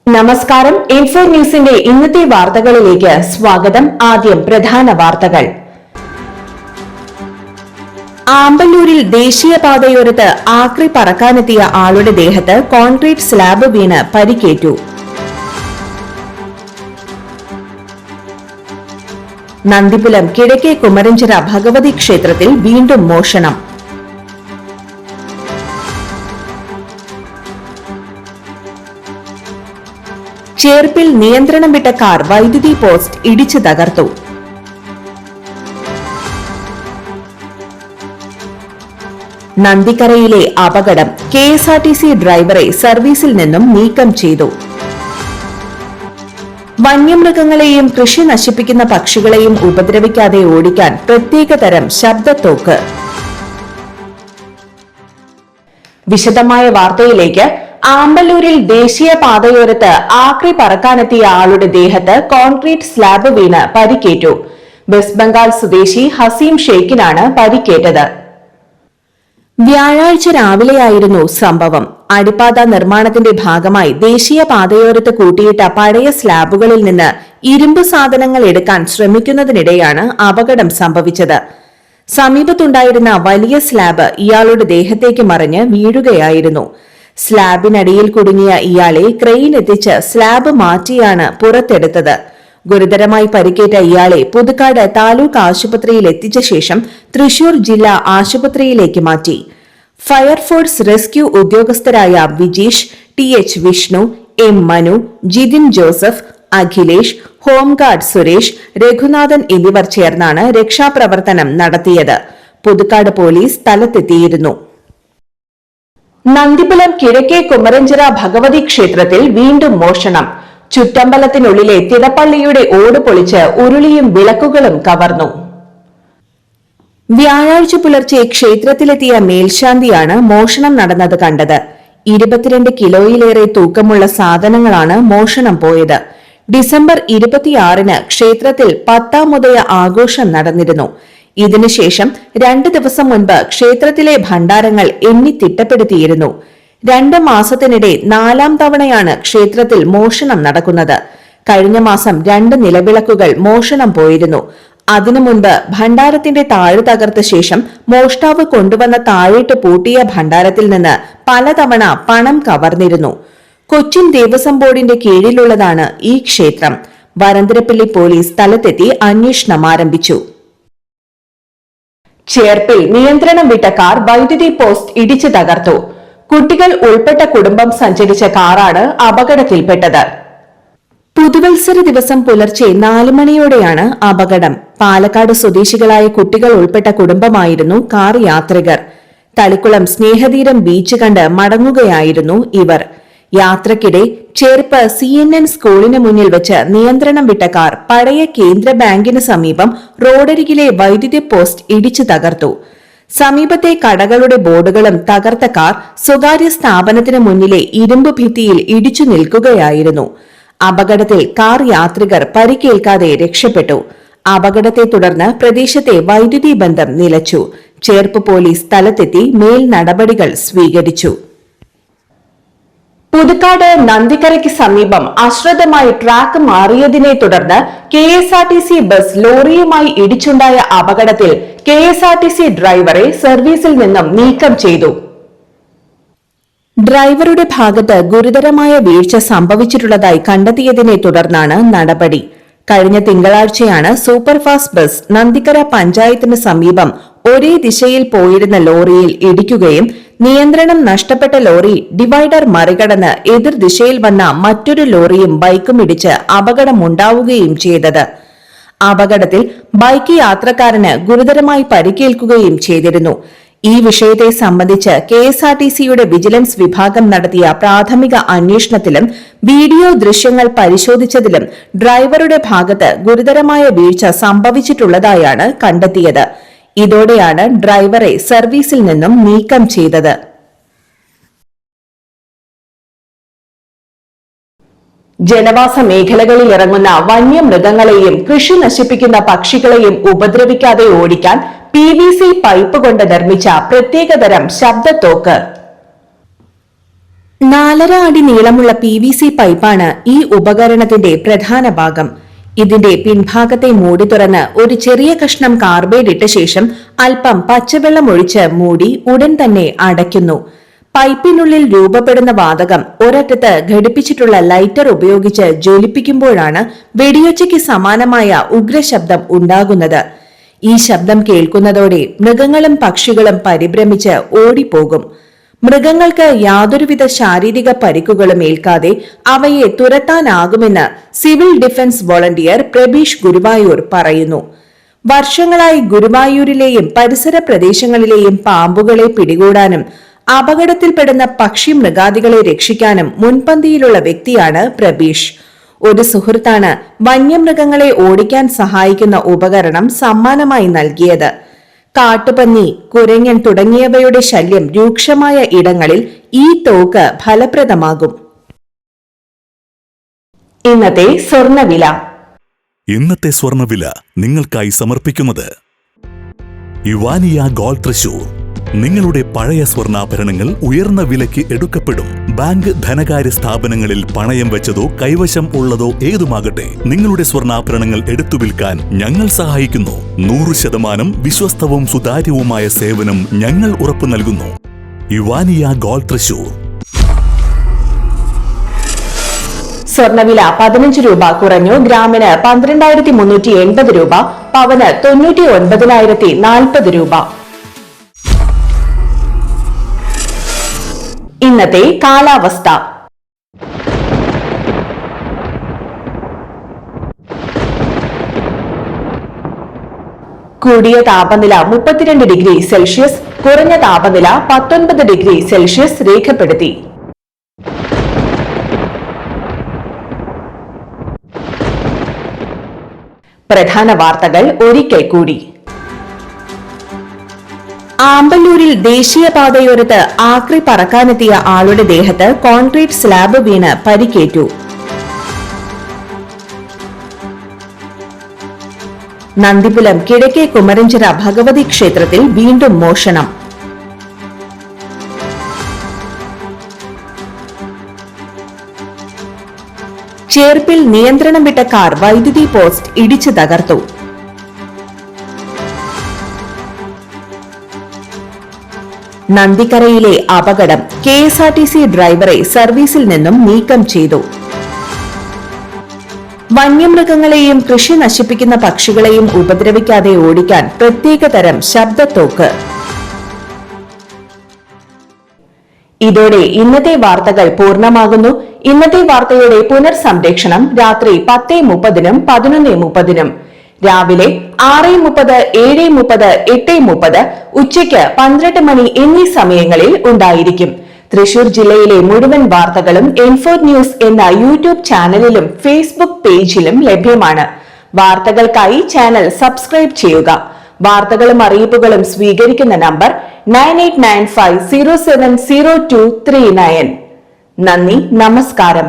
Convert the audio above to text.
നമസ്കാരം. ഇൻഫോ ന്യൂസിന്റെ ഇന്നത്തെ വാർത്തകളിലേക്ക് സ്വാഗതം. ആദ്യം പ്രധാന വാർത്തകൾ. ആമ്പല്ലൂരിൽ ദേശീയപാതയോരത്ത് ആക്രി പറക്കാനെത്തിയ ആളുടെ ദേഹത്ത് കോൺക്രീറ്റ് സ്ലാബ് വീണ് പരിക്കേറ്റു. നന്ദിപുലം കിഴക്കേ കുമരഞ്ചിറ ഭഗവതി ക്ഷേത്രത്തിൽ വീണ്ടും മോഷണം. ചേർപ്പിൽ നിയന്ത്രണം വിട്ട കാർ വൈദ്യുതി പോസ്റ്റ് ഇടിച്ചു തകർത്തു. നന്ദിക്കരയിലെ അപകടം. KSRTC ഡ്രൈവറെ സർവീസിൽ നിന്നും നീക്കം ചെയ്തു. വന്യമൃഗങ്ങളെയും കൃഷി നശിപ്പിക്കുന്ന പക്ഷികളെയും ഉപദ്രവിക്കാതെ ഓടിക്കാൻ പ്രത്യേക തരം ശബ്ദത്തോക്ക്. വിശദമായ വാർത്തയിലേക്ക്. ആമ്പല്ലൂരിൽ ദേശീയപാതയോരത്ത് ആക്രി പറക്കാനെത്തിയ ആളുടെ ദേഹത്ത് കോൺക്രീറ്റ് സ്ലാബ് വീണ് പരിക്കേറ്റു. വെസ്റ്റ് ബംഗാൾ സ്വദേശി ഹസീം ഷെയ്ഖിനാണ് പരിക്കേറ്റത്. വ്യാഴാഴ്ച രാവിലെയായിരുന്നു സംഭവം. അടിപ്പാത നിർമ്മാണത്തിന്റെ ഭാഗമായി ദേശീയപാതയോരത്ത് കൂട്ടിയിട്ട പഴയ സ്ലാബുകളിൽ നിന്ന് ഇരുമ്പ് സാധനങ്ങൾ എടുക്കാൻ ശ്രമിക്കുന്നതിനിടെയാണ് അപകടം സംഭവിച്ചത്. സമീപത്തുണ്ടായിരുന്ന വലിയ സ്ലാബ് ഇയാളുടെ ദേഹത്തേക്ക് മറിഞ്ഞ് വീഴുകയായിരുന്നു. സ്ലാബിനടിയിൽ കുടുങ്ങിയ ഇയാളെ ക്രെയിൻ എത്തിച്ച് സ്ലാബ് മാറ്റിയാണ് പുറത്തെടുത്തത്. ഗുരുതരമായി പരിക്കേറ്റ ഇയാളെ പുതുക്കാട് താലൂക്ക് ആശുപത്രിയിൽ എത്തിച്ച ശേഷം തൃശൂർ ജില്ലാ ആശുപത്രിയിലേക്ക് മാറ്റി. ഫയർഫോഴ്സ് റെസ്ക്യൂ ഉദ്യോഗസ്ഥരായ Vijeesh, TH Vishnu, M Manu, Jithin Joseph, Akhilesh, home guard Suresh, Raghunathan എന്നിവർ ചേർന്നാണ് രക്ഷാപ്രവർത്തനം നടത്തിയത്. പുതുക്കാട് പോലീസ് സ്ഥലത്തെത്തിയിരുന്നു. നന്ദിപുലം കിഴക്കേ കുമരഞ്ചിറ ഭഗവതി ക്ഷേത്രത്തിൽ വീണ്ടും മോഷണം. ചുറ്റമ്പലത്തിനുള്ളിലെ തിടപ്പള്ളിയുടെ ഓട് പൊളിച്ച് ഉരുളിയും വിളക്കുകളും കവർന്നു. വ്യാഴാഴ്ച പുലർച്ചെ ക്ഷേത്രത്തിലെത്തിയ മേൽശാന്തിയാണ് മോഷണം നടന്നത് കണ്ടത്. 22 കിലോയിലേറെ തൂക്കമുള്ള സാധനങ്ങളാണ് മോഷണം പോയത്. ഡിസംബർ 26-ന് ക്ഷേത്രത്തിൽ പത്താമുദയ ആഘോഷം നടന്നിരുന്നു. ഇതിനുശേഷം 2 ദിവസം മുൻപ് ക്ഷേത്രത്തിലെ ഭണ്ഡാരങ്ങൾ എണ്ണി തിട്ടപ്പെടുത്തിയിരുന്നു. 2 മാസത്തിനിടെ 4ാം തവണയാണ് ക്ഷേത്രത്തിൽ മോഷണം നടക്കുന്നത്. കഴിഞ്ഞ മാസം 2 നിലവിളക്കുകൾ മോഷണം പോയിരുന്നു. അതിനു മുൻപ് ഭണ്ഡാരത്തിന്റെ താഴ് തകർത്ത ശേഷം മോഷ്ടാവ് കൊണ്ടുവന്ന താഴിട്ട് പൂട്ടിയ ഭണ്ഡാരത്തിൽ നിന്ന് പലതവണ പണം കവർന്നിരുന്നു. കൊച്ചിൻ ദേവസ്വം ബോർഡിന്റെ കീഴിലുള്ളതാണ് ഈ ക്ഷേത്രം. വരന്തരപ്പള്ളി പോലീസ് സ്ഥലത്തെത്തി അന്വേഷണം ആരംഭിച്ചു. ചേർപ്പിൽ നിയന്ത്രണം വിട്ട കാർ വൈദ്യുതി പോസ്റ്റ് ഇടിച്ചു തകർത്തു. കുട്ടികൾ ഉൾപ്പെട്ട കുടുംബം സഞ്ചരിച്ച കാറാണ് അപകടത്തിൽപ്പെട്ടത്. പുതുവത്സര ദിവസം പുലർച്ചെ 4 മണിയോടെയാണ് അപകടം. പാലക്കാട് സ്വദേശികളായ കുട്ടികൾ ഉൾപ്പെട്ട കുടുംബമായിരുന്നു കാർ യാത്രികർ. തളിക്കുളം സ്നേഹതീരം ബീച്ച് കണ്ട് മടങ്ങുകയായിരുന്നു ഇവർ. യാത്രക്കിടെ ചേർപ്പ് CNN സ്കൂളിന് മുന്നിൽ വെച്ച് നിയന്ത്രണം വിട്ട കാർ പഴയ കേന്ദ്ര ബാങ്കിന് സമീപം റോഡരികിലെ വൈദ്യുതി പോസ്റ്റ് ഇടിച്ചു തകർത്തു. സമീപത്തെ കടകളുടെ ബോർഡുകളും തകർത്ത കാർ സ്വകാര്യ സ്ഥാപനത്തിന് മുന്നിലെ ഇരുമ്പ് ഭിത്തിയിൽ ഇടിച്ചു നിൽക്കുകയായിരുന്നു. അപകടത്തിൽ കാർ യാത്രികർ പരിക്കേൽക്കാതെ രക്ഷപ്പെട്ടു. അപകടത്തെ തുടർന്ന് പ്രദേശത്തെ വൈദ്യുതി ബന്ധം നിലച്ചു. ചേർപ്പ് പോലീസ് സ്ഥലത്തെത്തി മേൽ നടപടികൾ സ്വീകരിച്ചു. പുതുക്കാട് നന്ദിക്കരയ്ക്ക് സമീപം അശ്രദ്ധമായി ട്രാക്ക് മാറിയതിനെ തുടർന്ന് KSRTC ബസ് ലോറിയുമായി ഇടിച്ചുണ്ടായ അപകടത്തിൽ KSRTC ഡ്രൈവറെ സർവീസിൽ നിന്നും നീക്കം ചെയ്തു. ഡ്രൈവറുടെ ഭാഗത്ത് ഗുരുതരമായ വീഴ്ച സംഭവിച്ചിട്ടുള്ളതായി കണ്ടെത്തിയതിനെ തുടർന്നാണ് നടപടി. കഴിഞ്ഞ തിങ്കളാഴ്ചയാണ് സൂപ്പർഫാസ്റ്റ് ബസ് നന്ദിക്കര പഞ്ചായത്തിന് സമീപം ഒരേ ദിശയിൽ പോയിരുന്ന ലോറിയിൽ ഇടിക്കുകയും നിയന്ത്രണം നഷ്ടപ്പെട്ട ലോറി ഡിവൈഡർ മറികടന്ന് എതിർ ദിശയിൽ വന്ന മറ്റൊരു ലോറിയും ബൈക്കും ഇടിച്ച് അപകടമുണ്ടാവുകയും ചെയ്തത്. അപകടത്തിൽ ബൈക്ക് യാത്രക്കാരന് ഗുരുതരമായി പരിക്കേൽക്കുകയും ചെയ്തിരുന്നു. ഈ വിഷയത്തെ സംബന്ധിച്ച് KSRTCയുടെ വിജിലൻസ് വിഭാഗം നടത്തിയ പ്രാഥമിക അന്വേഷണത്തിലും വീഡിയോ ദൃശ്യങ്ങൾ പരിശോധിച്ചതിലും ഡ്രൈവറുടെ ഭാഗത്ത് ഗുരുതരമായ വീഴ്ച സംഭവിച്ചിട്ടുള്ളതായാണ് കണ്ടെത്തിയത്. ഇതോടെയാണ് ഡ്രൈവറെ സർവീസിൽ നിന്നും നീക്കം ചെയ്തത്. ജനവാസ മേഖലകളിൽ ഇറങ്ങുന്ന വന്യമൃഗങ്ങളെയും കൃഷി നശിപ്പിക്കുന്ന പക്ഷികളെയും ഉപദ്രവിക്കാതെ ഓടിക്കാൻ PVC പൈപ്പ് കൊണ്ട് നിർമ്മിച്ച പ്രത്യേകതരം ശബ്ദത്തോക്ക്. 4.5 അടി നീളമുള്ള PVC പൈപ്പാണ് ഈ ഉപകരണത്തിന്റെ പ്രധാന ഭാഗം. ഇതിന്റെ പിൻഭാഗത്തെ മൂടി തുറന്ന് ഒരു ചെറിയ കഷ്ണം കാർബൈഡ് ഇട്ട ശേഷം അല്പം പച്ചവെള്ളം ഒഴിച്ച് മൂടി ഉടൻ തന്നെ അടയ്ക്കുന്നു. പൈപ്പിനുള്ളിൽ രൂപപ്പെടുന്ന വാതകം ഒരറ്റത്ത് ഘടിപ്പിച്ചിട്ടുള്ള ലൈറ്റർ ഉപയോഗിച്ച് ജ്വലിപ്പിക്കുമ്പോഴാണ് വെടിയൊച്ചയ്ക്ക് സമാനമായ ഉഗ്രശബ്ദം ഉണ്ടാകുന്നത്. ഈ ശബ്ദം കേൾക്കുന്നതോടെ മൃഗങ്ങളും പക്ഷികളും പരിഭ്രമിച്ച് ഓടിപ്പോകും. മൃഗങ്ങൾക്ക് യാതൊരുവിധ ശാരീരിക പരിക്കുകളും ഏൽക്കാതെ അവയെ തുരത്താനാകുമെന്ന് civil defence volunteer Prabeesh Guruvayur പറയുന്നു. വർഷങ്ങളായി ഗുരുവായൂരിലെയും പരിസര പ്രദേശങ്ങളിലെയും പാമ്പുകളെ പിടികൂടാനും അപകടത്തിൽപ്പെടുന്ന പക്ഷി മൃഗാദികളെ രക്ഷിക്കാനും മുൻപന്തിയിലുള്ള വ്യക്തിയാണ് പ്രബീഷ്. ഒരു സുഹൃത്താണ് വന്യമൃഗങ്ങളെ ഓടിക്കാൻ സഹായിക്കുന്ന ഉപകരണം സമ്മാനമായി നൽകിയത്. കാട്ടുപന്നി, കുരങ്ങൻ തുടങ്ങിയവയുടെ ശല്യം രൂക്ഷമായ ഇടങ്ങളിൽ ഈ തോക്ക് ഫലപ്രദമാകും. ഇന്നത്തെ സ്വർണ്ണവില. ഇന്നത്തെ സ്വർണ്ണവില നിങ്ങൾക്കായി സമർപ്പിക്കുന്നത് ഇവാനിയ ഗോൾഡ് തൃശൂർ. നിങ്ങളുടെ പഴയ സ്വർണ്ണാഭരണങ്ങൾ ഉയർന്ന വിലയ്ക്ക് എടുക്കപ്പെടും. ബാങ്ക്, ധനകാര്യ സ്ഥാപനങ്ങളിൽ പണയം വെച്ചതോ കൈവശം ഉള്ളതോ ഏതുമാകട്ടെ, നിങ്ങളുടെ സ്വർണ്ണാഭരണങ്ങൾ എടുത്തു വിൽക്കാൻ ഞങ്ങൾ സഹായിക്കുന്നു. 100% വിശ്വസ്തവും സുതാര്യവുമായ സേവനം ഞങ്ങൾ ഉറപ്പു നൽകുന്നു. ഇവാനിയ ഗോൾഡ് തൃശൂർ. സ്വർണ്ണവില 15 രൂപ കുറഞ്ഞു. ഗ്രാമിന് 12,380 രൂപ, പവന് 99,040 രൂപ. ഇന്നത്തെ കാലാവസ്ഥ. കൂടിയ താപനില 32 ഡിഗ്രി സെൽഷ്യസ്, കുറഞ്ഞ താപനില 19 ഡിഗ്രി സെൽഷ്യസ് രേഖപ്പെടുത്തി. പ്രധാന വാർത്തകൾ ഒരിക്കൽ കൂടി. ആമ്പല്ലൂരിൽ ദേശീയപാതയോരത്ത് ആക്രി പറക്കാനെത്തിയ ആളുടെ ദേഹത്ത് കോൺക്രീറ്റ് സ്ലാബ് വീണ് പരിക്കേറ്റു. നന്ദിപുലം കിഴക്കേ കുമരഞ്ചിറ ഭഗവതി ക്ഷേത്രത്തിൽ വീണ്ടും മോഷണം. ചേർപ്പിൽ നിയന്ത്രണം വിട്ട കാർ വൈദ്യുതി പോസ്റ്റ് ഇടിച്ചു തകർത്തു. നന്ദിക്കരയിലെ അപകടം. KSRTC ഡ്രൈവറെ സർവീസിൽ നിന്നും നീക്കം ചെയ്തു. വന്യമൃഗങ്ങളെയും കൃഷി നശിപ്പിക്കുന്ന പക്ഷികളെയും ഉപദ്രവിക്കാതെ ഓടിക്കാൻ പ്രത്യേക തരം ശബ്ദത്തോക്ക്. ഇതോടെ ഇന്നത്തെ വാർത്തകൾ പൂർണ്ണമാകുന്നു. ഇന്നത്തെ വാർത്തയുടെ പുനർസംപ്രേക്ഷണം രാത്രി 10:30-നും 11:30-നും, രാവിലെ 6:30, 7:30, 8:30, ഉച്ചയ്ക്ക് 12 മണി എന്നീ സമയങ്ങളിൽ ഉണ്ടായിരിക്കും. തൃശൂർ ജില്ലയിലെ മുഴുവൻ വാർത്തകളും N4 ന്യൂസ് എന്ന യൂട്യൂബ് ചാനലിലും ഫേസ്ബുക്ക് പേജിലും ലഭ്യമാണ്. വാർത്തകൾക്കായി ചാനൽ സബ്സ്ക്രൈബ് ചെയ്യുക. വാർത്തകളും അറിയിപ്പുകളും സ്വീകരിക്കുന്ന നമ്പർ 9895070239. നന്ദി, നമസ്കാരം.